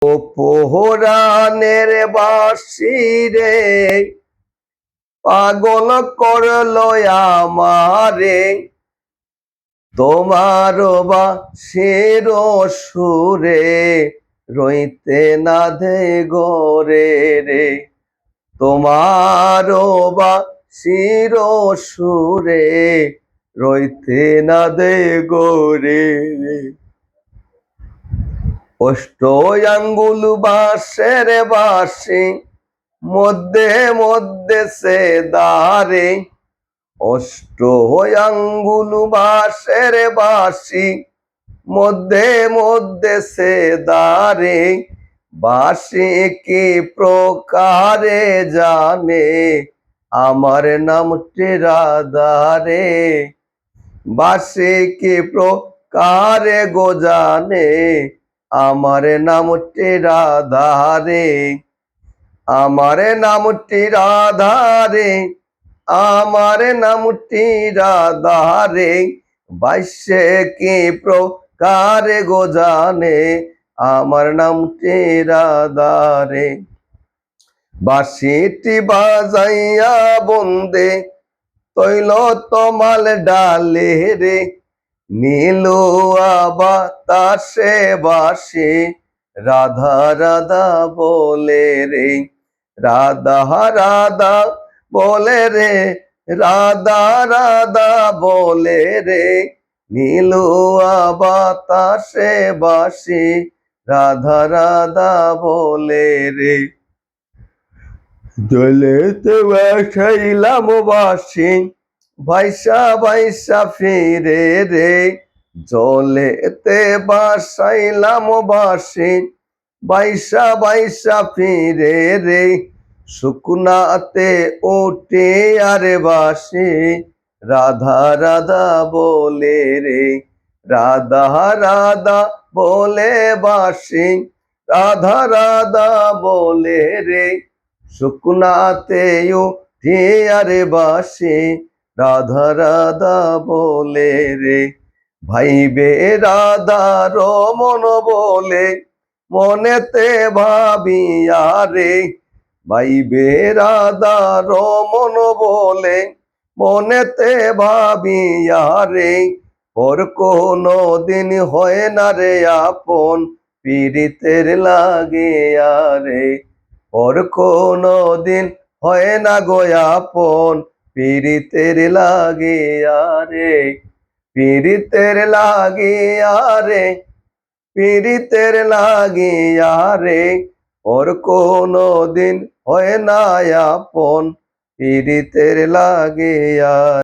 ও পোহরানের বাঁশি রে, পাগল করলো আমারে। তোমার বাঁশির সুরে রইতে না দে গোরে রে। তোমার বাঁশির সুরে রইতে না দে গোরে রে। অষ্ট আঙ্গুল বাঁশের বাঁশি, মধ্যে মধ্যে সে দাঁড়ে। অষ্ট আঙ্গুল বাঁশের বাঁশি, মধ্যে মধ্যে সে দাঁড়ে। বাঁশি কি প্রকারে জানে, আমার নামটি রাধারে। বাঁশি কি প্রকারে গো জানে, আমার নামটি রাধারে। আমার নামটি রাধারে, আমার নামটি রাধারে। বাঁশি কি প্রকারে গো জানে, আমার নামটি রাধারে। বাঁশিটি বাজাইয়া বন্দে তৈল তমাল ডালে রে। নীলুয়া বাতাসে বাঁশি রাধা রাধা বলে রে। রাধা রাধা বলে রে, রাধা রাধা বলে রে। নীলুয়া বাতাসে বাঁশি রাধা রাধা বলে রে। দোলেতে বাসাইলাম বাঁশি, বাইসা বাইসা ফিরে রে। জলেতে বাসাইলাম বাঁশি, বাইসা বাইসা ফিরে রে। শুকনাতে উঠে আরে বাঁশি রাধা রাধা বলে রে। রাধা রাধা বলে বাঁশি রাধা রাধা বলে রে। শুকনাতে উঠে আরে বাঁশি রাধা রাধা বলে রে। ভাইবে রাধা রমন বলে মনেতে ভাবিয়া রে। ভাইবে রাধা রমন বলে মনেতে ভাবিয়া রে। ওর কোনো দিন হয় না রে আপন, পীড়িতের লাগিয়া রে। ওর কোনো দিন হয় না গো আপন, পীড়িতের লাগিয়া রে। পীড়িতের লাগিয়া রে, পীড়িতের লাগিয়া রে। ওর কোনো দিন হয় না আপন, পীড়িতের লাগিয়া।